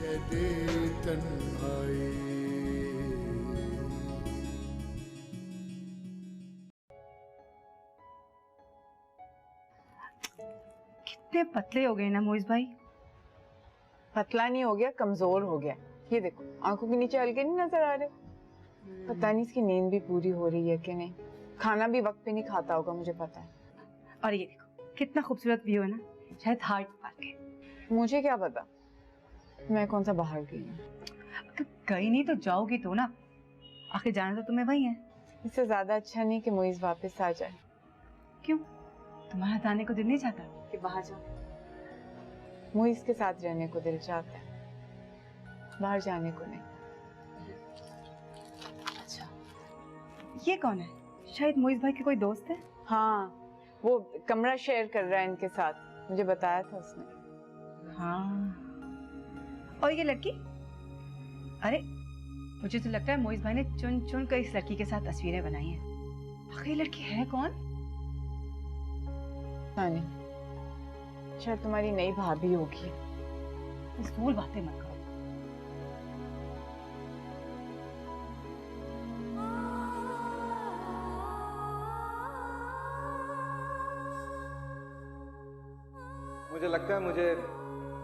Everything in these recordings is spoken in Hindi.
दे तन्हाई। कितने पतले हो गए ना मोइज भाई। पतला नहीं हो गया, कमजोर हो गया। ये देखो आंखों के नीचे हल्के नहीं नजर आ रहे। पता नहीं इसकी नींद भी पूरी हो रही है कि नहीं। खाना भी वक्त पे नहीं खाता होगा, मुझे पता है। और ये देखो कितना खूबसूरत व्यू है ना, शायद हार्ट पार्क है। मुझे क्या पता, मैं कौन सा बाहर गई हूँ। तो गई नहीं तो जाओगी तो ना, आखिर जाना तो तुम्हें वही है। इससे ज्यादा अच्छा नहीं कि मोइज वापस आ जाए। क्यों, तुम्हारा जाने को दिल नहीं चाहता कि बाहर जाओ? मोइज के साथ रहने को दिल चाहता है, बाहर जाने को नहीं। अच्छा, ये कौन है? शायद मोइज भाई के कोई दोस्त है। हाँ, वो कमरा शेयर कर रहा है इनके साथ, मुझे बताया था उसने। हाँ, और ये लड़की? अरे मुझे तो लगता है मोइज भाई ने चुन चुन कर इस लड़की के साथ तस्वीरें बनाई हैं। आखिर ये लड़की है कौन? नहीं, शायद तुम्हारी नई भाभी होगी। फजूल बातें मत करो। मुझे लगता है मुझे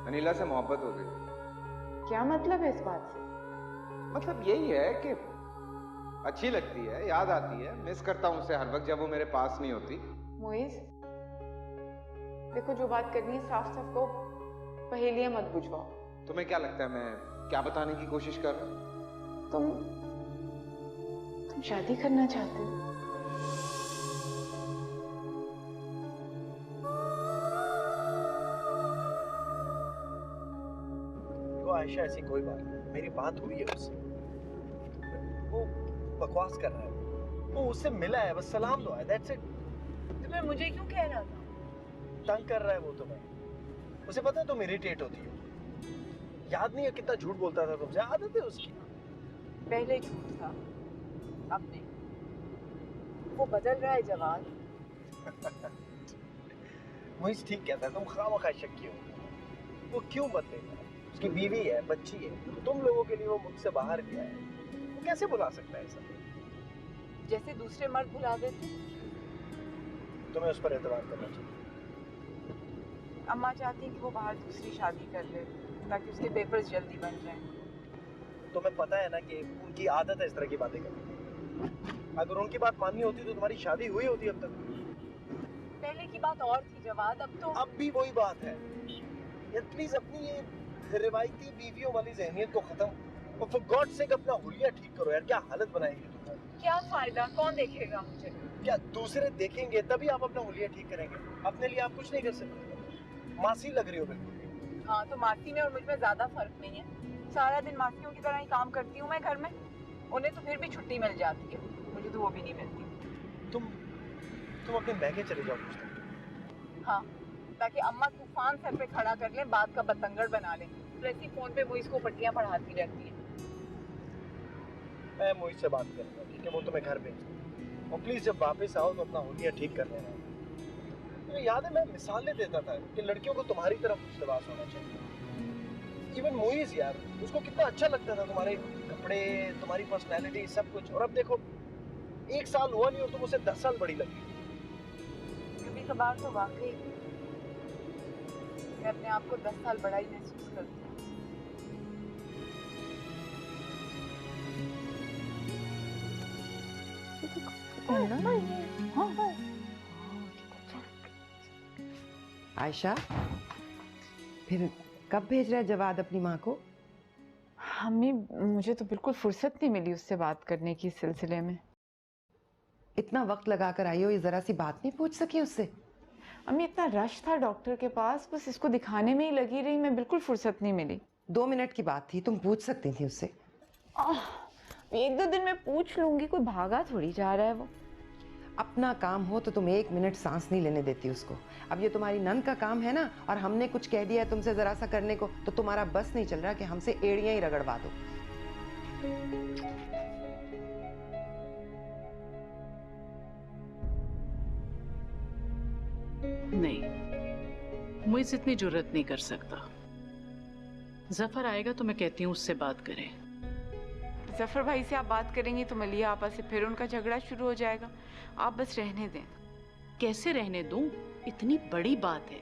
अनिला से मोहब्बत हो गई। क्या मतलब है इस बात से? मतलब यही है कि अच्छी लगती है, याद आती है, मिस करता हूँ उसे हर वक्त जब वो मेरे पास नहीं होती। मोइज देखो, जो बात करनी है साफ साफ कहो, पहेलियां मत बुझवाओ। तुम्हें क्या लगता है मैं क्या बताने की कोशिश कर रहा हूँ? तुम शादी करना चाहते हो? देखो आयशा, ऐसी कोई बात नहीं, मेरी बात हुई है उससे। वो बकवास कर रहा है, वो उससे मिला है, बस सलाम दो है, दैट्स इट। तुम्हें मुझे क्यों कह रहा था? तंग कर रहा है वो तुम्हें। उसे पता है तुम इरिटेट होती हो। याद नहीं है कितना झूठ बोलता था तुमसे, आदत है उसकी। पहले झूठ था, अब नहीं। वो बदल रहा है जवान। मोहित ठीक कहता है, तुम खामखा शक हो। वो क्यों बदलेगा? उसकी बीवी है, बच्ची है, तुम लोगों के लिए वो मुझसे बाहर गया है, वो कैसे बुला सकता है ऐसा? जैसे दूसरे मर्द भुला देते। तुम्हें उस पर एतबार करना चाहिए। अम्मा चाहती है कि वो बाहर दूसरी शादी कर ले ताकि उसके पेपर्स जल्दी बन जाएं। तुम्हें पता है ना कि उनकी आदत है इस तरह की बातें करने की। अगर उनकी बात माननी होती तो तुम्हारी शादी हुई होती अब तक। पहले की बात और थी जवाद, अब तो अब भी वही बात है यार। प्लीज अपनी ये रिवायती बीवियों वाली ज़हनियत को खत्म, और फॉर गॉड सेक अपना हुलिया ठीक करो यार। क्या हालत बनाएंगे तुम? क्या फायदा, कौन देखेगा मुझे? क्या दूसरे देखेंगे तभी आप अपना हुलिया ठीक करेंगे? अपने लिए आप कुछ नहीं कर सकते। मासी लग रही हो बिल्कुल। हाँ, तो मासी में और मुझ में ज्यादा फर्क नहीं है। सारा दिन मासियों की तरह ही काम करती हूँ मैं घर में। उन्हें तो फिर भी छुट्टी मिल जाती है, मुझे तो वो भी नहीं मिलती। तुम अपने मैके चले जाओ कुछ दिन। हाँ, ताकि अम्मा तूफान सर पे खड़ा कर ले, बात का बतंगड़ बना ले। प्रेसी फोन पे वो इसको पट्टियां पढ़ाती रहती है। मैं मोहित से बात करूंगा, ठीक है? वो तुम्हें घर भेज दूँ। और प्लीज जब वापस आओ तो अपना हुलिया ठीक कर लेना। मुझे याद है मैं मिसालें देता था कि लड़कियों को तुम्हारी तरफ लिबास होना चाहिए। इवन मोइज यार, उसको कितना अच्छा लगता था तुम्हारे कपड़े, तुम्हारी पर्सनैलिटी, सब कुछ। और अब देखो 1 साल हुआ नहीं और तुम उसे 10 साल बड़ी लगी। कभी कभार तो वाकई मैं अपने आप को 10 साल बड़ा ही महसूस करती हूँ। आयशा, फिर कब भेज रहा है जवाद अपनी माँ को? अम्मी, मुझे तो बिल्कुल फुर्सत नहीं मिली उससे बात करने की, इस सिलसिले में। इतना वक्त लगा कर आई हो, ये जरा सी बात नहीं पूछ सकी उससे? अम्मी, इतना रश था डॉक्टर के पास, बस इसको दिखाने में ही लगी रही, मैं बिल्कुल फुर्सत नहीं मिली। 2 मिनट की बात थी, तुम पूछ सकती थी उससे। 1-2 दिन में पूछ लूंगी, कोई भागा थोड़ी जा रहा है वो। अपना काम हो तो तुम 1 मिनट सांस नहीं लेने देती उसको। अब ये तुम्हारी नन का काम है ना, और हमने कुछ कह दिया है तुमसे जरा सा करने को, तो तुम्हारा बस नहीं चल रहा कि हमसे एड़ियां ही रगड़वा दो। नहीं, मुझसे इतनी जुर्रत नहीं कर सकता। जफर आएगा तो मैं कहती हूँ उससे बात करें। जफर भाई से आप बात करेंगी तो मलिया आपा से फिर उनका झगड़ा शुरू हो जाएगा। आप बस रहने दें। कैसे रहने दूं? इतनी बड़ी बात है।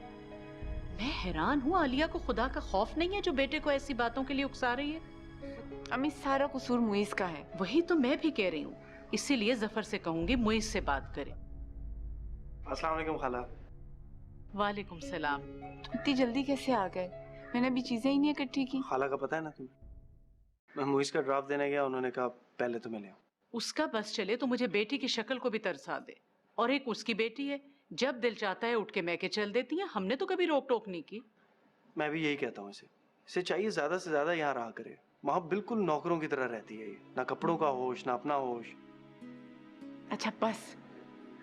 मैं हैरान हूँ, आलिया को खुदा का खौफ नहीं है जो बेटे को ऐसी बातों के लिए उकसा रही है। अम्मी सारा कसूर मुइज का है। वही तो मैं भी कह रही हूँ, इसीलिए जफर से कहूंगी मुइज से बात करे। अस्सलाम वालेकुम खाला। वालेकुम सलाम। इतनी जल्दी कैसे आ गए? मैंने अभी चीजें ही नहीं इकट्ठी की। खाला का पता है ना तुम्हें, मैं मुइज का ड्राफ्ट देने गया, उन्होंने कहा पहले तुम्हें ले आओ। उसका बस चले तो मुझे बेटी की शक्ल को भी तरसा दे। और एक उसकी बेटी है, जब दिल चाहता है उठ के मैके चल देती है। हमने तो कभी रोक टोक नहीं की। मैं भी यही कहता हूँ इसे चाहिए ज्यादा से ज्यादा यहाँ रहा करे। वहाँ बिल्कुल नौकरों की तरह रहती है ये, ना कपड़ों का होश ना अपना होश। अच्छा बस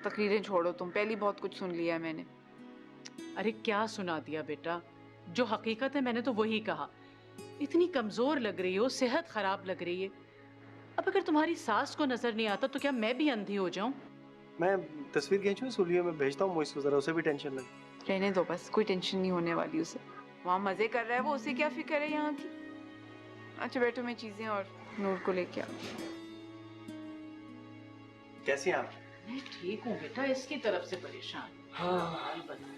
तकरीरें छोड़ो तुम, पहले बहुत कुछ सुन लिया मैंने। अरे क्या सुना दिया बेटा, जो हकीकत है मैंने तो वही कहा। इतनी कमजोर लग रही हो, सेहत खराब लग रही है। अब अगर तुम्हारी सास को नजर नहीं आता तो क्या मैं भी अंधी हो जाऊं? मैं तस्वीर खींचूं सुलियो में भेजता हूँ मुइज को, जरा उसे भी टेंशन लगे। रहने दो बस, कोई टेंशन नहीं होने वाली उसे। वहाँ मजे कर रहा है वो, उसे क्या फिक्र है यहाँ की। अच्छा बैठो, मैं चीजें और नूर को लेके आ। कैसी हैं आप? मैं ठीक हूँ बेटा, इसकी तरफ से परेशान। हाँ हाल बता।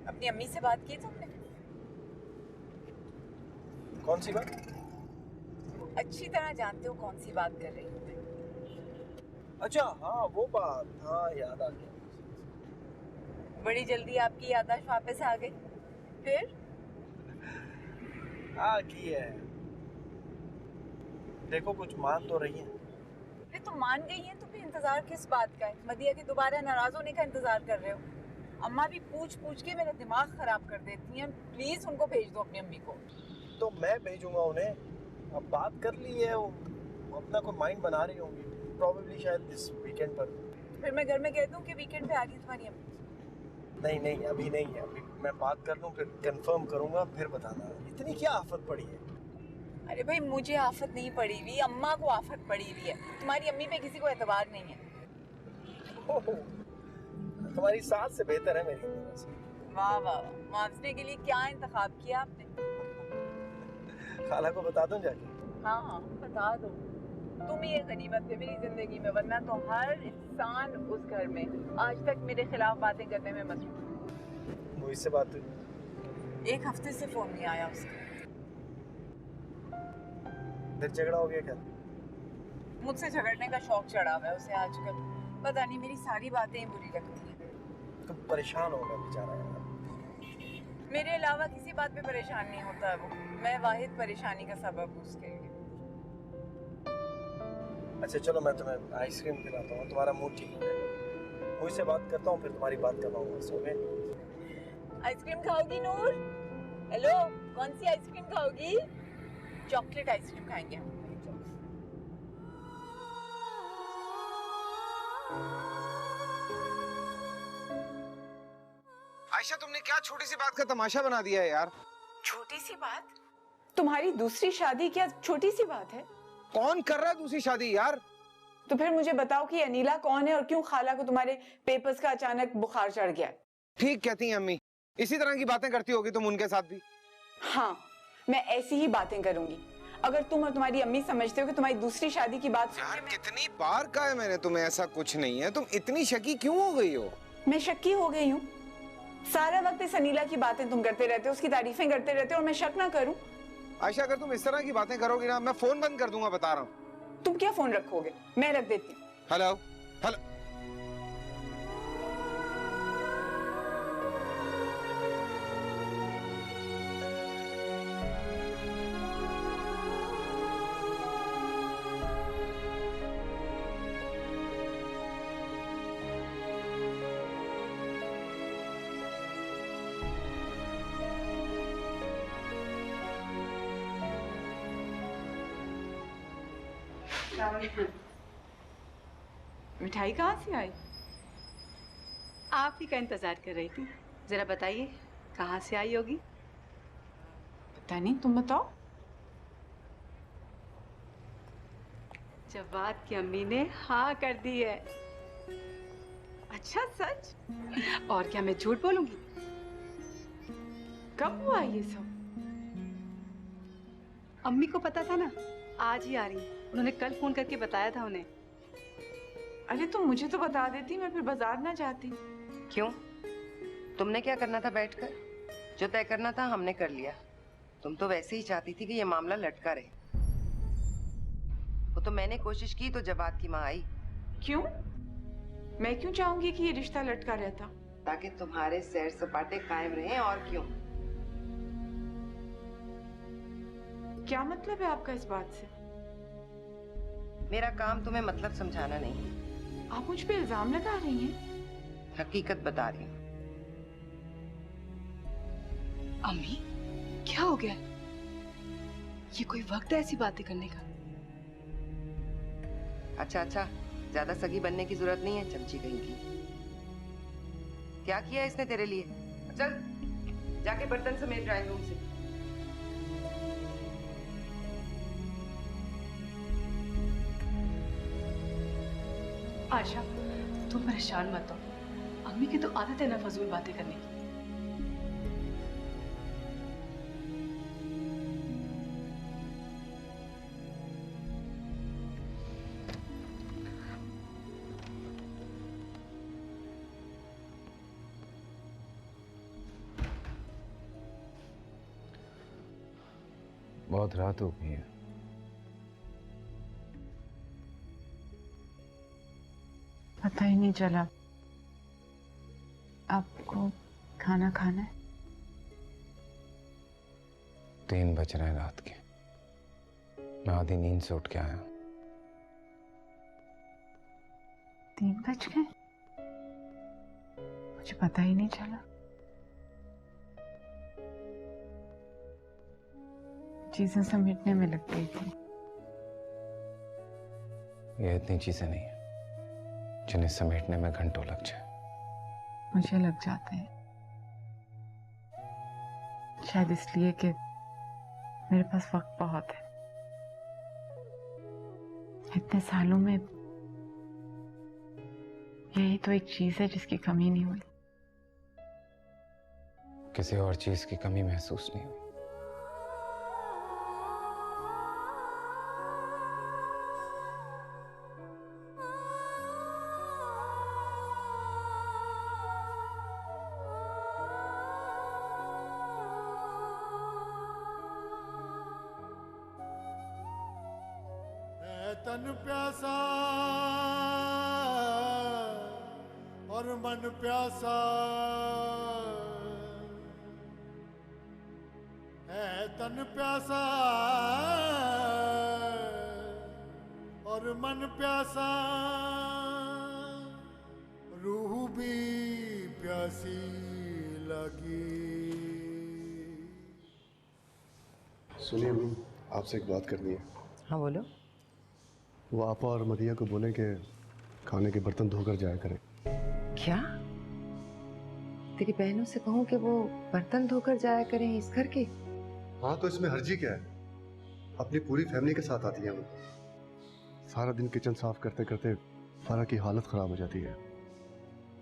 अपनी अम्मी से बात की तुमने? कौन सी बात? अच्छी तरह जानते हो कौन सी बात कर रही हूँ मैं। अच्छा हाँ वो बात, हाँ याद आ गया। बड़ी जल्दी आपकी याददाश्त वापस आ गई। फिर हाँ की है, देखो कुछ मान तो रही है। फिर तुम मान गई हैं तो फिर इंतजार किस बात का है? मदिया के दोबारा नाराज होने का इंतजार कर रहे हो? अम्मा भी पूछ पूछ के मेरा दिमाग खराब कर देती हैं। प्लीज उनको भेज दो अपनी अम्मी को। तो मैं भेजूंगा उन्हें, अब बात कर ली है, वो अपना कोई माइंड बना रही होंगी, प्रोबेबली शायद इस वीकेंड पर। फिर मैं घर में कह दूं कि वीकेंड पे आ गई तुम्हारी अम्मी? नहीं नहीं अभी नहीं है, अभी मैं बात कर लूं फिर कंफर्म करूंगा, फिर बताना। इतनी क्या आफत पड़ी है? अरे भाई मुझे आफत नहीं पड़ी हुई, अम्मा को आफत पड़ी हुई है। तुम्हारी अम्मी पे किसी को एतबार नहीं है। ओहो, तुम्हारी सास से बेहतर है मेरी। वाह वाह वाह, मुआवजे के लिए क्या इंतखाब किया आपने? खाला को बता दूं जाके? हाँ हाँ बता दो। तुम ही एक गनीमत थे मेरी जिंदगी में, वरना तो हर इंसान उस घर में आज तक मेरे खिलाफ बातें करने में मसरूफ। वो इससे बात हुई? 1 हफ्ते से फोन नहीं आया उसका। फिर झगड़ा हो गया क्या? मुझसे झगड़ने का शौक चढ़ा हुआ है उसे आजकल। पता नहीं मेरी सारी बातें ही बुरी लगती हैं। तो परेशान होगा बेचारा यार। मेरे अलावा किसी बात पे परेशान नहीं होता है वो। मैं वाहिद परेशानी का सबब हूँ उसके लिए। अच्छा चलो मैं तुम्हें आइसक्रीम खिलाता हूँ, तुम्हारा मूड ठीक हो जाएगा। मुझसे बात करता हूँ फिर तुम्हारी बात करवाऊंगा उससे, ओके? आइसक्रीम खाओगी नूर? हेलो, कौन सी आइसक्रीम खाओगी? चॉकलेट आइसक्रीम खाएंगे हम। आयशा तुमने क्या छोटी सी बात का तमाशा बना दिया है यार। छोटी सी बात? तुम्हारी दूसरी शादी क्या छोटी सी बात है? कौन कर रहा है दूसरी शादी यार? तो फिर मुझे बताओ कि अनीला कौन है और क्यों खाला को तुम्हारे पेपर्स का अचानक बुखार चढ़ गया? ठीक कहती हैं अम्मी, इसी तरह की बातें करती होगी तुम उनके साथ भी। हाँ, मैं ऐसी ही बातें करूंगी। अगर तुम और तुम्हारी अम्मी समझते हो कि तुम्हारी दूसरी शादी की बात यार कितनी बार कहा है मैंने तुम्हें, ऐसा कुछ नहीं है। तुम इतनी शकी क्यों हो गई हो? मैं शक्की हो गई हूँ? सारा वक्त इस अनीला की बातें तुम करते रहते हो, उसकी तारीफें करते रहते हो और मैं शक ना करूं? आयशा अगर तुम इस तरह की बातें करोगी ना, मैं फोन बंद कर दूंगा, बता रहा हूँ। तुम क्या फोन रखोगे? मैं रख देती हूँ। Hello hello. मिठाई कहाँ से आई? आप ही का इंतजार कर रही थी। जरा बताइए कहाँ से आई होगी? पता नहीं, तुम बताओ। जवाद की अम्मी ने हाँ कर दी है। अच्छा सच? और क्या मैं झूठ बोलूंगी? कब हुआ ये सब? अम्मी को पता था ना, आज ही आ रही है। उन्होंने कल फोन करके बताया था उन्हें। अरे तुम मुझे तो बता देती, मैं फिर बाजार ना जाती। क्यों? तुमने क्या करना था बैठकर? जो तय करना था हमने कर लिया। तुम तो वैसे ही चाहती थी कि ये मामला लटका रहे। वो तो मैंने कोशिश की तो जवाब की माँ आई। क्यों? मैं क्यों चाहूंगी कि ये रिश्ता लटका रहता? ताकि तुम्हारे सैर सपाटे कायम रहें, और क्यों? क्या मतलब है आपका इस बात से? मेरा काम तुम्हें मतलब समझाना नहीं है। आप मुझ पे इल्जाम लगा रही हैं? हकीकत बता रही हूँ। अम्मी, क्या हो गया? ये कोई वक्त है ऐसी बातें करने का? अच्छा अच्छा, ज्यादा सगी बनने की जरूरत नहीं है, चमची कहीं की। क्या किया इसने तेरे लिए? चल जाके बर्तन समेट ड्राइंग रूम से। आशा, तुम परेशान मत हो। अम्मी की तो आदत है ना फजूल बातें करने की। बहुत रात हो गई है। पता ही नहीं चला। आपको खाना खाना है? 3 बज रहे हैं रात के। मैं आधी नींद से उठ के आया। 3 बज गए? मुझे पता ही नहीं चला। चीजें समेटने में लग गई थी। ये इतनी चीजें नहीं है जिन्हें समेटने में घंटों लग जाए। मुझे लग जाते हैं, शायद इसलिए कि मेरे पास वक्त बहुत है। इतने सालों में यही तो एक चीज है जिसकी कमी नहीं हुई। किसी और चीज की कमी महसूस नहीं हुई। तन प्यासा और मन प्यासा है। तन प्यासा और मन प्यासा, रूह भी प्यासी लगी। सुनिए अम्मी, आपसे एक बात करनी है। हाँ बोलो। वो आपा और मदिया को बोलें कि खाने के बर्तन धोकर जाया करें। क्या? तेरी बहनों से कहूँ कि वो बर्तन धोकर जाया करें इस घर के? हाँ तो इसमें हर्जी क्या है? अपनी पूरी फैमिली के साथ आती हैं वो। सारा दिन किचन साफ करते करते फरा की हालत खराब हो जाती है।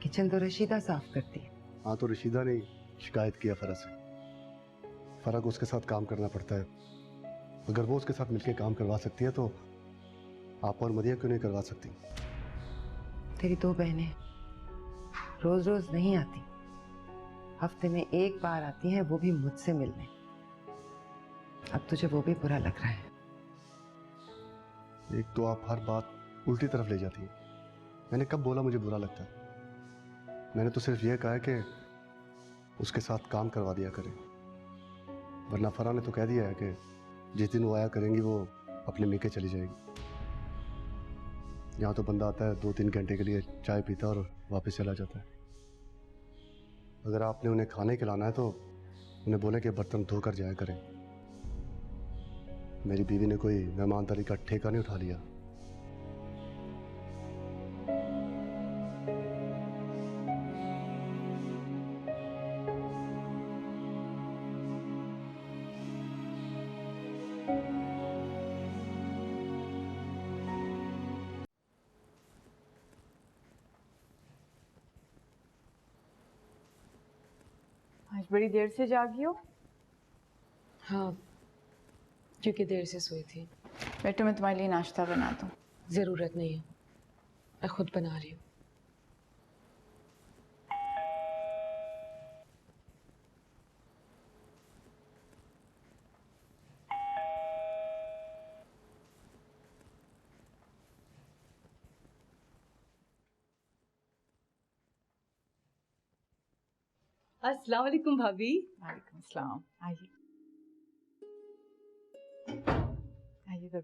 किचन तो रशीदा साफ करती है। हाँ तो रशीदा ने शिकायत किया फरा से। फरा को उसके साथ काम करना पड़ता है। अगर वो उसके साथ मिलकर काम करवा सकती है तो आप और मदिया क्यों नहीं करवा सकती? तेरी 2 बहनें रोज रोज नहीं आती, हफ्ते में 1 बार आती हैं, वो भी मुझसे मिलने। अब तुझे वो भी बुरा लग रहा है। एक तो आप हर बात उल्टी तरफ ले जाती हैं। मैंने कब बोला मुझे बुरा लगता है? मैंने तो सिर्फ यह कहा है कि उसके साथ काम करवा दिया करें। वरना फरा ने तो कह दिया है कि जिस दिन वो आया करेंगी वो अपने मीके चली जाएगी। यहाँ तो बंदा आता है 2-3 घंटे के लिए, चाय पीता है और वापस चला जाता है। अगर आपने उन्हें खाने खिलाना है तो उन्हें बोले कि बर्तन धोकर जाया करें। मेरी बीवी ने कोई मेहमानदारी का ठेका नहीं उठा लिया। आज बड़ी देर से जागी हो? हाँ, क्योंकि देर से सोई थी। बेटा मैं तुम्हारे लिए नाश्ता बना दूँ? ज़रूरत नहीं है, मैं खुद बना रही हूँ। अस्सलाम वालेकुम भाभी। वालेकुम अस्सलाम। आइए आइए जरूर।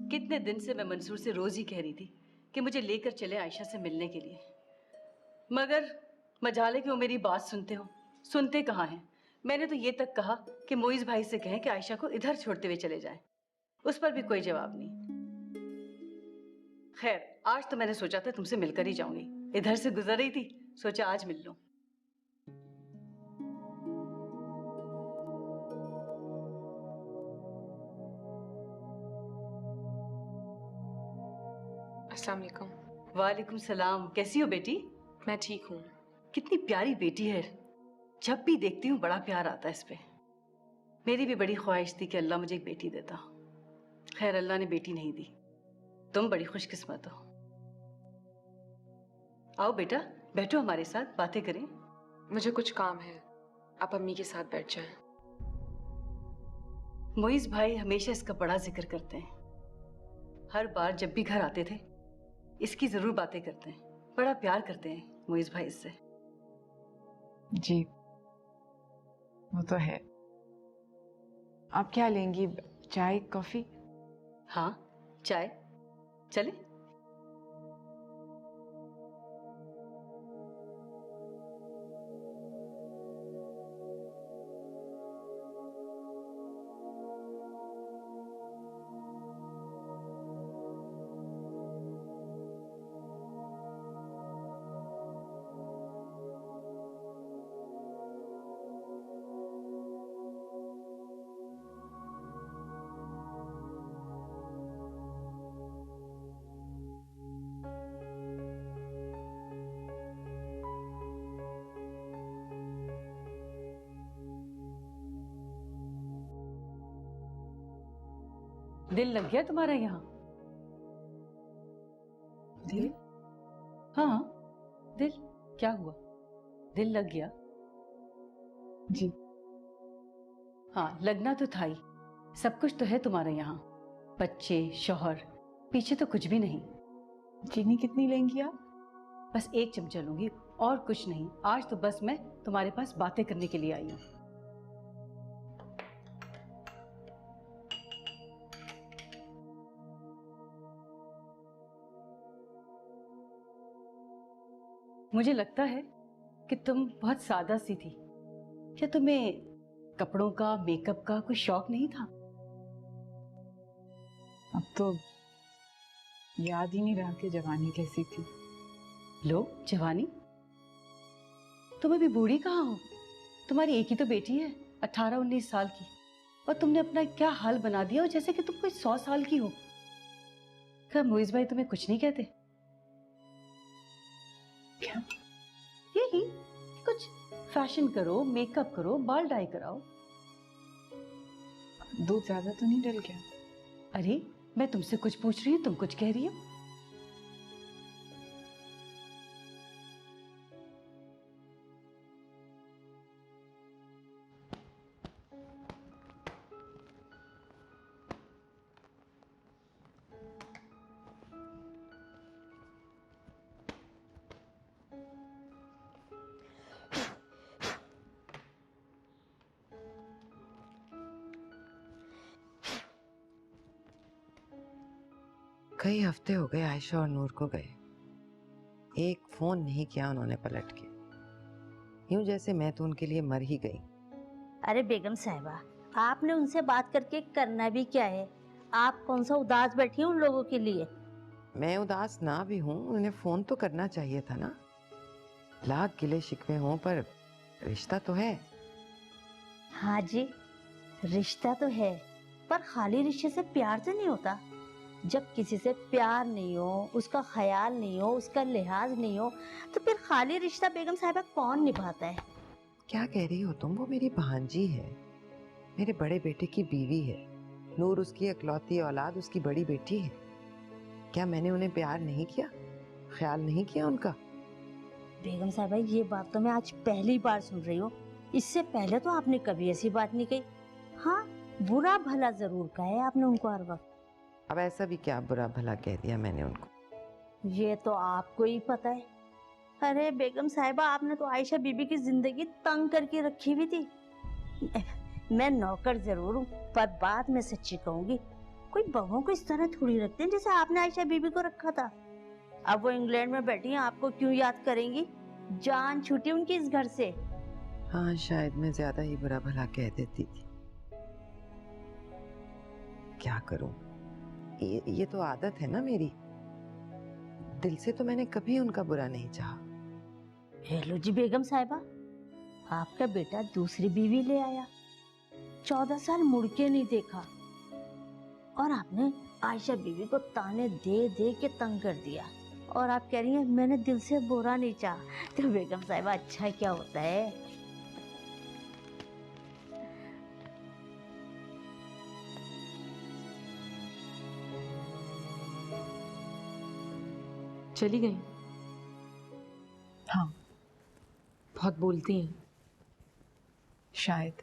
कितने दिन से मैं मंसूर से रोज ही कह रही थी कि मुझे लेकर चले आयशा से मिलने के लिए, मगर मजाले कि वो मेरी बात सुनते हो। सुनते कहाँ हैं। मैंने तो ये तक कहा कि मोइज भाई से कहें कि आयशा को इधर छोड़ते हुए चले जाएं। उस पर भी कोई जवाब नहीं। खैर आज तो मैंने सोचा था तुमसे मिलकर ही जाऊंगी। इधर से गुजर रही थी, सोचा आज मिल लूं। अस्सलाम वालेकुम। वालेकुम सलाम। कैसी हो बेटी? मैं ठीक हूँ। कितनी प्यारी बेटी है। जब भी देखती हूँ बड़ा प्यार आता है इस पे। मेरी भी बड़ी ख्वाहिश थी कि अल्लाह मुझे एक बेटी देता। खैर अल्लाह ने बेटी नहीं दी। तुम बड़ी खुशकिस्मत हो। आओ बेटा बैठो हमारे साथ बातें करें। मुझे कुछ काम है, आप अम्मी के साथ बैठ जाएं। मोइज भाई हमेशा इसका बड़ा जिक्र करते हैं। हर बार जब भी घर आते थे इसकी जरूर बातें करते हैं। बड़ा प्यार करते हैं मोइज भाई इससे। जी वो तो है। आप क्या लेंगी, चाय कॉफी? हाँ चाय। चले? दिल लग गया तुम्हारा यहाँ? दिल? हाँ दिल। क्या हुआ? दिल लग गया? जी हाँ लगना तो था ही। सब कुछ तो है तुम्हारे यहाँ, बच्चे शौहर, पीछे तो कुछ भी नहीं। चीनी कितनी लेंगी आप? बस 1 चमचा लूंगी और कुछ नहीं। आज तो बस मैं तुम्हारे पास बातें करने के लिए आई हूँ। मुझे लगता है कि तुम बहुत सादा सी थी। क्या तुम्हें कपड़ों का, मेकअप का कोई शौक नहीं था? अब तो याद ही नहीं रहा कि जवानी कैसी थी। लो जवानी? तुम अभी बूढ़ी कहाँ हो? तुम्हारी एक ही तो बेटी है 18-19 साल की, और तुमने अपना क्या हाल बना दिया हो जैसे कि तुम कोई 100 साल की हो। क्या मोइज भाई तुम्हें कुछ नहीं कहते? क्या? यही कुछ फैशन करो, मेकअप करो, बाल डाई कराओ। दूध ज्यादा तो नहीं डल गया? अरे मैं तुमसे कुछ पूछ रही हूँ, तुम कुछ कह रही हो। कई हफ्ते हो गए आयशा और नूर को गए, एक फोन नहीं किया उन्होंने पलट के। यूं जैसे मैं तो उनके लिए मर ही गई। अरे बेगम साहिबा, आपने उनसे बात करके करना भी क्या है? आप कौन सा उदास बैठी हैं उन लोगों के लिए? मैं उदास ना भी हूं, उन्हें फोन तो करना चाहिए था ना। लाख गिले शिकवे हों पर रिश्ता तो है। हाँ जी रिश्ता तो है, पर खाली रिश्ते से प्यार तो नहीं होता। जब किसी से प्यार नहीं हो, उसका ख्याल नहीं हो, उसका लिहाज नहीं हो, तो फिर खाली रिश्ता बेगम साहिबा कौन निभाता है? क्या कह रही हो तुम? वो मेरी भांजी है, मेरे बड़े बेटे की बीवी है। नूर उसकी इकलौती औलाद, उसकी बड़ी बेटी है। क्या मैंने उन्हें प्यार नहीं किया, ख्याल नहीं किया उनका? बेगम साहिबा ये बात तो मैं आज पहली बार सुन रही हूँ। इससे पहले तो आपने कभी ऐसी बात नहीं कही। हाँ, बुरा भला जरूर कहा है आपने उनको हर वक्त। अब ऐसा भी क्या बुरा भला कह दिया मैंने उनको? ये तो आपको ही पता है। अरे बेगम साहिबा, आपने तो आयशा बीबी की जिंदगी तंग करके रखी हुई थी। मैं नौकर जरूर हूँ, पर बाद में सच्ची कहूंगी, कोई बहुओं को इस तरह थोड़ी रखते हैं जैसे आपने आयशा बीबी को रखा था। अब वो इंग्लैंड में बैठी हैं, आपको क्यों याद करेंगी? जान छूटी उनकी इस घर से। हाँ, शायद मैं ज्यादा ही बुरा भला कह देती थी। क्या करूं, ये तो आदत है ना मेरी। दिल से तो मैंने कभी उनका बुरा नहीं चाहा। हेलो जी बेगम साहिबा, आपका बेटा दूसरी बीवी ले आया, 14 साल मुड़ के नहीं देखा, और आपने आयशा बीवी को ताने दे दे के तंग कर दिया, और आप कह रही हैं मैंने दिल से बुरा नहीं चाहा। तो बेगम साहिबा अच्छा क्या होता है? चली गई? हाँ बहुत बोलती हैं। शायद।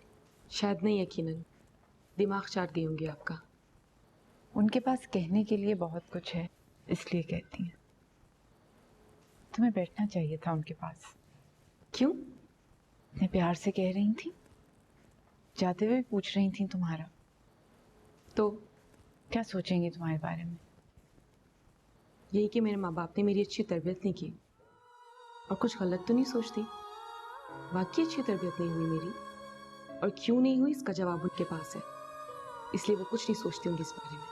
शायद नहीं, यकीनन दिमाग चाट गई होंगी आपका। उनके पास कहने के लिए बहुत कुछ है, इसलिए कहती हैं। तुम्हें बैठना चाहिए था उनके पास। क्यों? इतने प्यार से कह रही थी, जाते हुए पूछ रही थी तुम्हारा। तो क्या सोचेंगे तुम्हारे बारे में? यही कि मेरे माँ बाप ने मेरी अच्छी तरबियत नहीं की, और कुछ गलत तो नहीं सोचती। वाकई अच्छी तरबियत नहीं हुई मेरी, और क्यों नहीं हुई इसका जवाब उनके पास है, इसलिए वो कुछ नहीं सोचती होंगी इस बारे में।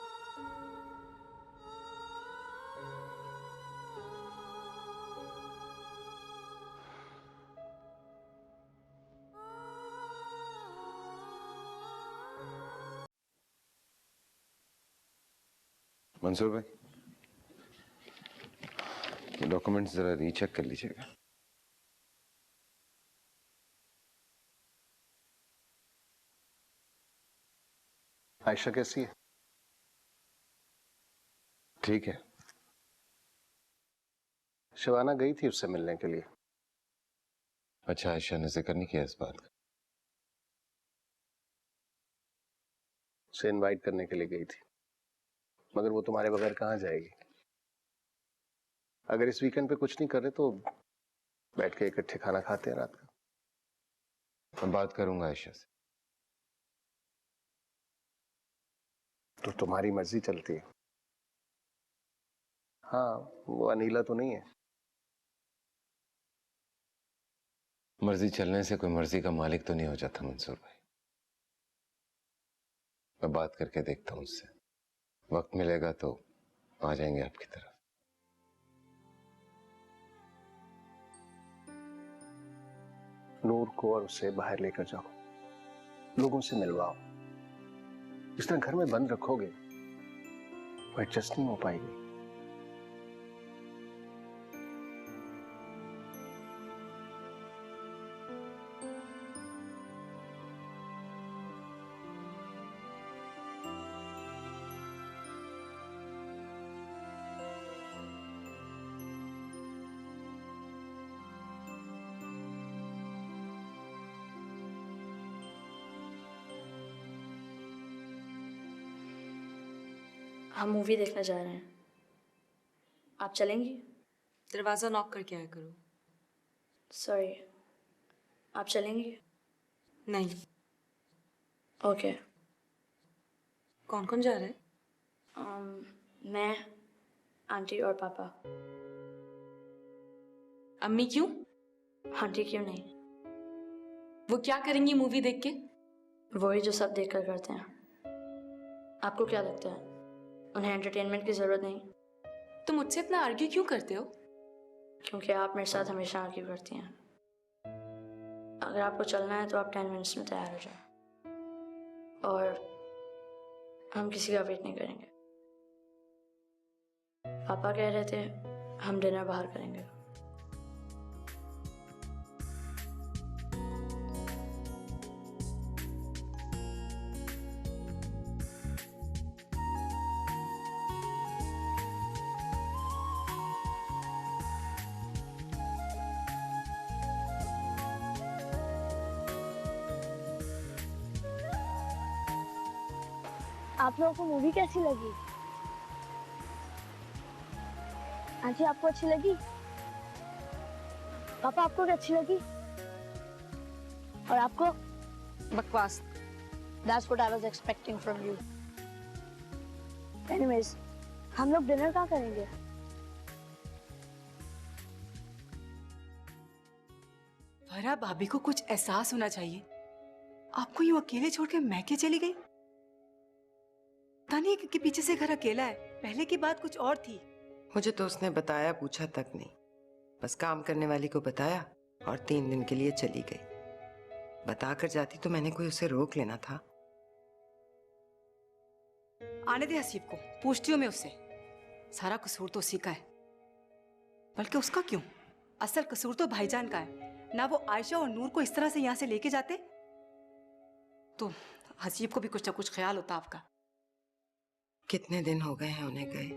मंसूर भाई, ये डॉक्यूमेंट्स जरा रीचेक कर लीजिएगा। आयशा कैसी है? ठीक है। शिवाना गई थी उससे मिलने के लिए। अच्छा, आयशा ने जिक्र नहीं किया इस बात का? उसे इनवाइट करने के लिए गई थी, मगर वो तुम्हारे बगैर कहाँ जाएगी? अगर इस वीकेंड पे कुछ नहीं कर रहे तो बैठ के इकट्ठे खाना खाते हैं रात का। मैं बात करूंगा आयशा से। तो तुम्हारी मर्जी चलती है। हाँ, वो अनीला तो नहीं है। मर्जी चलने से कोई मर्जी का मालिक तो नहीं हो जाता मंसूर भाई। मैं बात करके देखता हूं उससे, वक्त मिलेगा तो आ जाएंगे आपकी तरफ। नूर को और उसे बाहर लेकर जाओ, लोगों से मिलवाओ। इस तरह घर में बंद रखोगे वो एडजस्ट नहीं हो पाएगी। हम मूवी देखने जा रहे हैं, आप चलेंगी? दरवाजा नॉक करके आया करो। सॉरी, आप चलेंगी? नहीं। ओके। कौन कौन जा रहा है? मैं, आंटी और पापा। अम्मी क्यों? आंटी क्यों नहीं? वो क्या करेंगी मूवी देख के? वही जो सब देख कर करते हैं। आपको क्या लगता है उन्हें एंटरटेनमेंट की जरूरत नहीं? तुम मुझसे इतना आर्ग्यू क्यों करते हो? क्योंकि आप मेरे साथ हमेशा आर्ग्यू करती हैं। अगर आपको चलना है तो आप 10 मिनट्स में तैयार हो जाओ, और हम किसी का वेट नहीं करेंगे। पापा कह रहे थे हम डिनर बाहर करेंगे। आप लोगों को मूवी कैसी लगी? आंटी आपको अच्छी लगी? पापा आपको क्या अच्छी लगी? और आपको? बकवास। That's what I was expecting from you. Anyways, हम लोग डिनर कहाँ करेंगे? फरा भाभी को कुछ एहसास होना चाहिए। आपको यूं अकेले छोड़ के मैके चली गई। पता नहीं कि पीछे से घर अकेला है। पहले की बात कुछ और थी। मुझे तो उसने बताया पूछा तक नहीं, बस काम करने वाली को बताया और 3 दिन के लिए चली गई। बताकर जाती तो मैंने कोई उसे रोक लेना था। आने दे हसीब को, पूछती हूँ मैं उससे। सारा कसूर तो उसी का है। बल्कि उसका क्यों, असल कसूर तो भाईजान का है ना। वो आयशा और नूर को इस तरह से यहाँ से लेके जाते तो हसीब को भी कुछ ना कुछ ख्याल होता आपका। कितने दिन हो गए हैं उन्हें गए,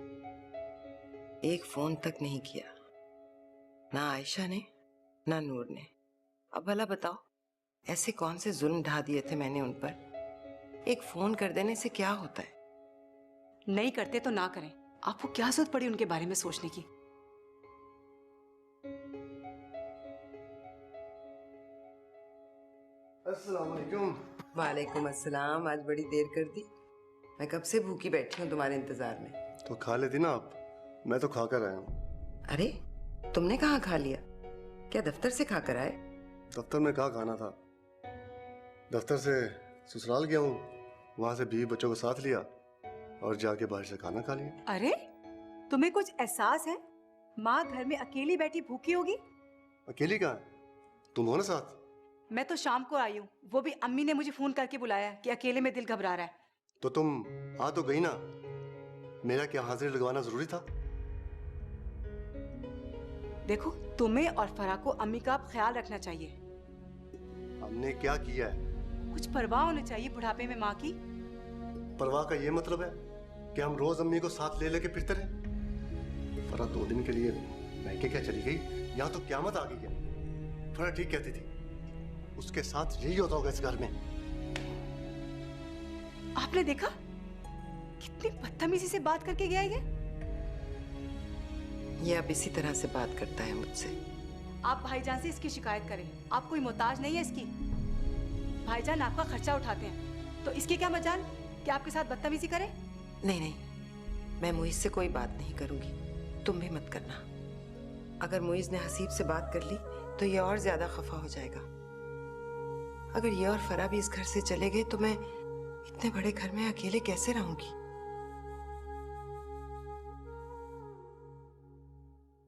एक फोन तक नहीं किया, ना आयशा ने ना नूर ने। अब भला बताओ, ऐसे कौन से जुल्म ढा दिए थे मैंने उन पर? एक फोन कर देने से क्या होता है? नहीं करते तो ना करें, आपको क्या जरूरत पड़ी उनके बारे में सोचने की? अस्सलाम वालेकुम। वालेकुम अस्सलाम। आज बड़ी देर कर दी। मैं कब से भूखी बैठी हूँ तुम्हारे इंतजार में। तो खा लेती ना आप, मैं तो खा कर आया हूँ। अरे तुमने कहाँ खा लिया? क्या दफ्तर से खा कर आए? दफ्तर में कहाँ खाना था, दफ्तर से ससुराल गया हूँ, वहां से बीवी बच्चों को साथ लिया और जाके बाहर से खाना खा लिया। अरे तुम्हें कुछ एहसास है? माँ घर में अकेली बैठी भूखी होगी। अकेली कहाँ है, तुम हो ना साथ। मैं तो शाम को आई हूँ, वो भी अम्मी ने मुझे फोन करके बुलाया कि अकेले में दिल घबरा रहा है। तो तुम आ तो गई ना, मेरा क्या हाजिर लगवाना जरूरी था? देखो, तुम्हें और फरा को अम्मी का अब ख्याल रखना चाहिए। हमने क्या किया है? कुछ परवाह होनी चाहिए बुढ़ापे में माँ की। परवाह का ये मतलब है कि हम रोज अम्मी को साथ ले लेके फिरते रहे? फरा 2 दिन के लिए मैके क्या चली गई, यहाँ तो क्यामत आ गई है। फरा ठीक कहती थी, उसके साथ यही होता होगा इस घर में। आपने देखा कितनी बदतमीजी से बात करके गया ये अब इसी तरह से बात करता है मुझसे। आप भाईजान से इसकी शिकायत करें, आप कोई मोहताज नहीं है इसकी। भाईजान आपका खर्चा उठाते हैं, तो इसकी क्या मजाल कि आपके साथ बदतमीजी करे? नहीं नहीं, मैं मुइज से कोई बात नहीं करूंगी, तुम भी मत करना। अगर मुइज ने हसीब से बात कर ली तो ये और ज्यादा खफा हो जाएगा। अगर ये और फरा भी इस घर से चले गए तो मैं इतने बड़े घर में अकेले कैसे रहूंगी?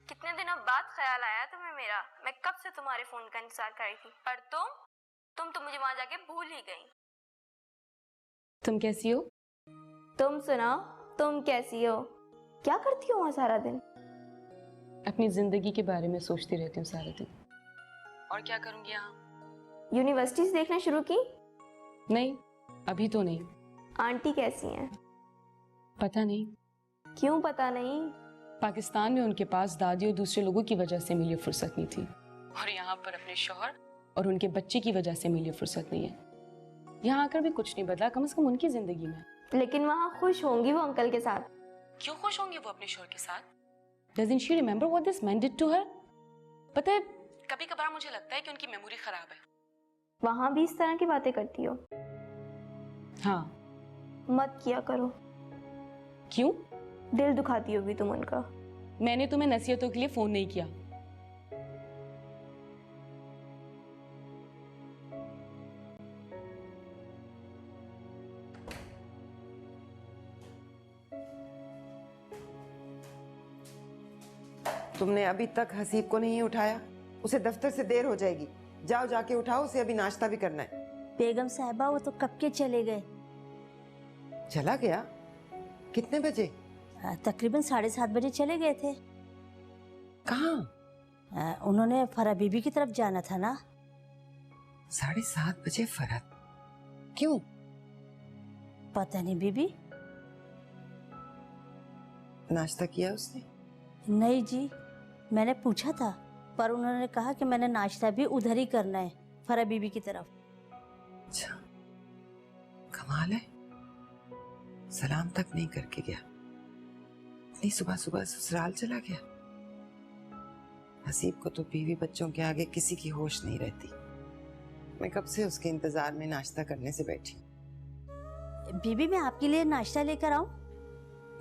कितने दिनों बाद ख्याल आया तुम्हें मेरा। मैं कब से तुम्हारे फोन का इंतजार कर रही थी, पर तुम तो मुझे वहां जाके भूल ही गई। तुम कैसी हो? तुम सुनाओ, तुम कैसी हो? क्या करती हो वहां सारा दिन? अपनी जिंदगी के बारे में सोचती रहती हूँ सारा दिन। और क्या करूंगी यहाँ? यूनिवर्सिटीज देखना शुरू की? नहीं, अभी तो नहीं। आंटी कैसी हैं? पता नहीं। क्यों पता नहीं? पाकिस्तान में उनके पास दादी और दूसरे लोगों की वजह से मिली फुर्सत नहीं थी, और यहाँ पर अपने शौहर और उनके बच्चे की वजह से मिली फुर्सत नहीं है। यहाँ आकर भी कुछ नहीं बदला, कम से कम उनकी जिंदगी में। लेकिन वहाँ खुश होंगी वो अंकल के साथ। क्यों खुश होंगी वो अपने शौहर के साथ? Doesn't she remember what this man did to her? पता है, कभी कभार मुझे लगता है कि उनकी मेमोरी खराब है। वहाँ भी इस तरह की बातें करती हो? हाँ। मत किया करो। क्यों? दिल दुखाती होगी तुम उनका। मैंने तुम्हें नसीहतों के लिए फोन नहीं किया। तुमने अभी तक हसीब को नहीं उठाया? उसे दफ्तर से देर हो जाएगी, जाओ जाके उठाओ उसे, अभी नाश्ता भी करना है। बेगम साहिबा वो तो कब के चले गए। चला गया? कितने बजे? तकरीबन 7:30 बजे चले गए थे। कहाँ? उन्होंने फरा बीबी की तरफ जाना था ना। 7:30 बजे फरहत? क्यों? पता नहीं बीबी। नाश्ता किया उसने? नहीं जी, मैंने पूछा था पर उन्होंने कहा कि मैंने नाश्ता भी उधर ही करना है, फरा बीबी की तरफ। अच्छा, कमाल है, सलाम तक नहीं करके गया, इतनी सुबह सुबह ससुराल चला गया। हसीब को तो बीवी बच्चों के आगे किसी की होश नहीं रहती। मैं कब से उसके इंतजार में नाश्ता करने से बैठी। बीबी मैं आपके लिए नाश्ता लेकर आऊं?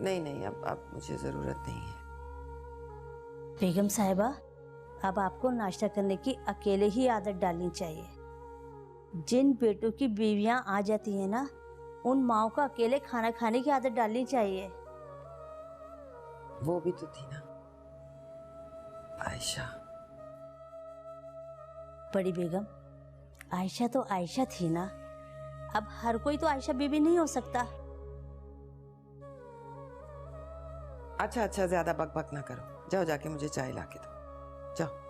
नहीं नहीं, अब मुझे जरूरत नहीं है। बेगम साहिबा, अब आपको नाश्ता करने की अकेले ही आदत डालनी चाहिए। जिन बेटों की बीवियां आ जाती हैं ना, उन माओं को अकेले खाना खाने की आदत डालनी चाहिए। वो भी तो थी ना आयशा। बड़ी बेगम, आयशा तो आयशा थी ना, अब हर कोई तो आयशा बीबी नहीं हो सकता। अच्छा, ज्यादा बकबक ना करो, जाओ जाके मुझे चाय ला के दो, जाओ।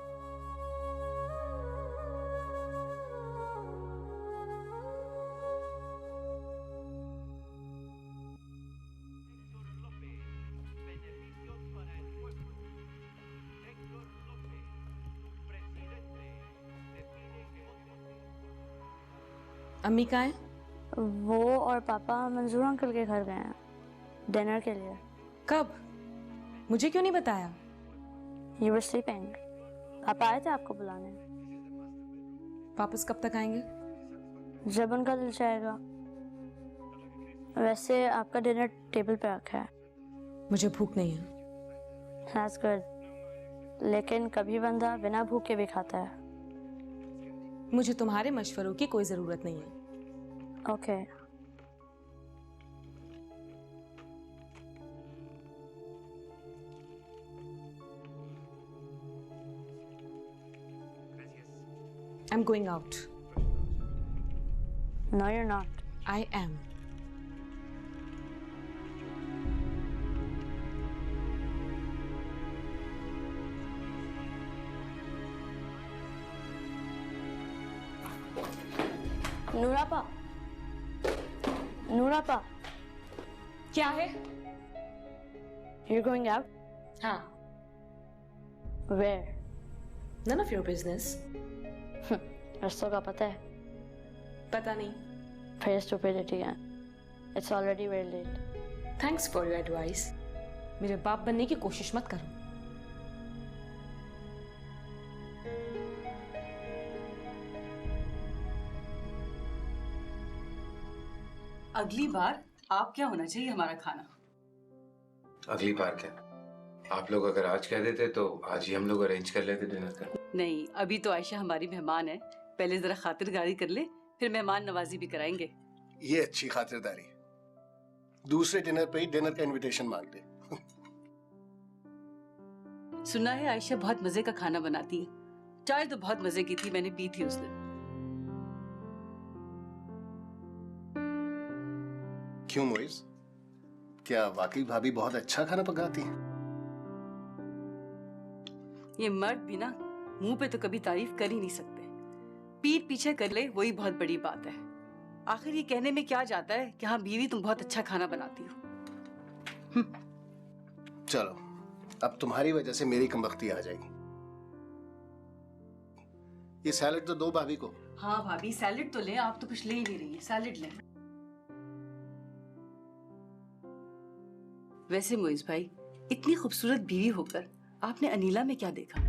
अम्मी कहाँ है? वो और पापा मंजूर अंकल के घर गए हैं डिनर के लिए। कब? मुझे क्यों नहीं बताया? You were sleeping. पापा आए थे आपको बुलाने। वापस कब तक आएंगे? जब उनका दिल चाहेगा। वैसे आपका डिनर टेबल पे रखा है। मुझे भूख नहीं है। That's good. लेकिन कभी बंदा बिना भूख के भी खाता है। मुझे तुम्हारे मशवरों की कोई जरूरत नहीं है। Okay. I'm going out. No, you're not. I am. नूरापा, नूरापा, क्या है? You're going out? हाँ. Where? None of your business. रस्तों का पता है? पता नहीं. फिर stupidity है. It's already very late. Thanks for your advice. मेरे बाप बनने की कोशिश मत करो. अगली बार आप क्या होना चाहिए हमारा खाना। अगली बार क्या? आप लोग अगर आज कह देते तो आज ही हम लोग अरेंज कर लेते डिनर का। नहीं, अभी तो आयशा हमारी मेहमान है, पहले जरा खातिरदारी कर ले, फिर मेहमान नवाजी भी कराएंगे। ये अच्छी खातिरदारी। दूसरे डिनर पे ही डिनर का इनविटेशन मांग ले। सुना है आयशा बहुत मजे का खाना बनाती है। चाय तो बहुत मजे की थी, मैंने पी थी उस दिन। क्यों मोइज, क्या वाकई भाभी बहुत अच्छा खाना पकाती है? ये मर्द भी ना मुंह पे तो कभी तारीफ कर ही नहीं सकते, पीठ पीछे कर ले वही बहुत बड़ी बात है। आखिर ये कहने में क्या जाता है कि हाँ बीवी तुम बहुत अच्छा खाना बनाती हो। चलो, अब तुम्हारी वजह से मेरी कमबख्ती आ जाएगी। ये सैलेड तो दो भाभी को। हाँ भाभी, सैलेड तो ले, आप तो कुछ ले ही नहीं रही है, सैलेड ले। वैसे मोइज भाई, इतनी खूबसूरत बीवी होकर आपने अनीला में क्या देखा?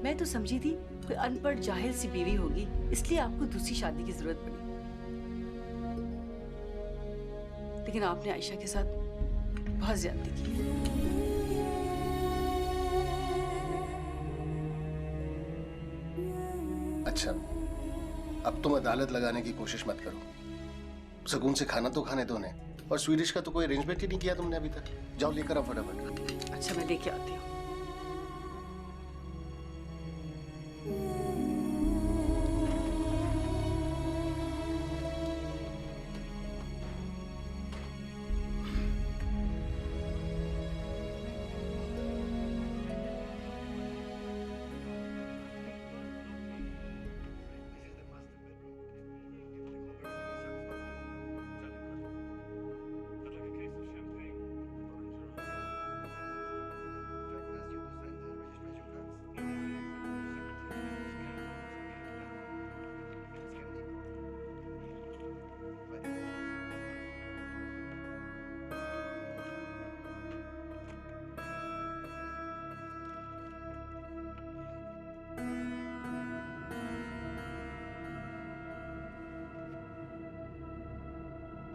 मैं तो समझी थी कोई अनपढ़ जाहिल सी बीवी होगी, इसलिए आपको दूसरी शादी की जरूरत पड़ी। लेकिन आपने आयशा के साथ बहुत ज्यादती की। अच्छा, अब तुम अदालत लगाने की कोशिश मत करो। सुकून से खाना तो खाने दो उन्हें। और स्वीडिश का तो कोई अरेंजमेंट ही नहीं किया तुमने अभी तक। जाओ लेकर आओ फटाफट। अच्छा, मैं लेके आती हूँ।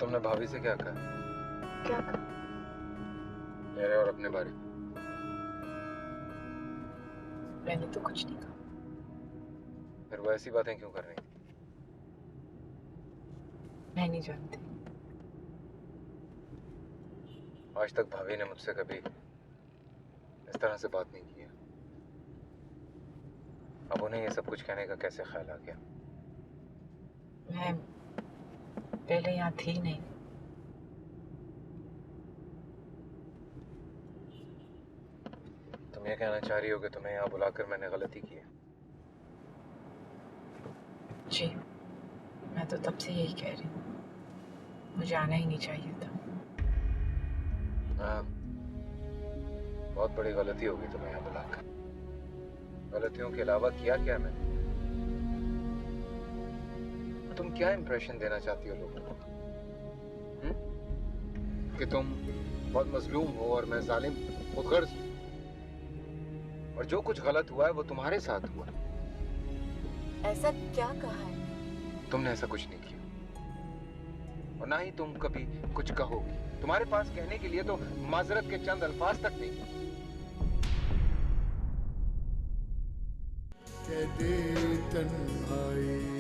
तुमने भाभी से क्या कहा? क्या कहा? मेरे और अपने बारे में। मैंने तो कुछ नहीं कहा। फिर वो ऐसी बातें क्यों कर रही थी? मैं नहीं जानती। आज तक भाभी ने मुझसे कभी इस तरह से बात नहीं की है। अब उन्हें ये सब कुछ कहने का कैसे ख्याल आ गया? मैं पहले यहाँ थी नहीं। तुम ये कहना चाह रही हो कि तुम्हें यहाँ बुलाकर मैंने गलती की है? जी, मैं तो तब से यही कह रही हूँ, मुझे आना ही नहीं चाहिए था। हाँ, बहुत बड़ी गलती होगी तुम्हें यहाँ बुलाकर। गलतियों के अलावा किया क्या मैंने? तुम क्या इंप्रेशन देना चाहती हो लोगों को? कि तुम बहुत मजलूम हो और मैं जालिम खुदगर्ज हूं, और जो कुछ गलत हुआ है वो तुम्हारे साथ हुआ। ऐसा क्या कहा है? तुमने ऐसा कुछ नहीं किया, और ना ही तुम कभी कुछ कहोगी। तुम्हारे पास कहने के लिए तो माजरत के चंद अल्फाज तक नहीं। कह दे तन्हाई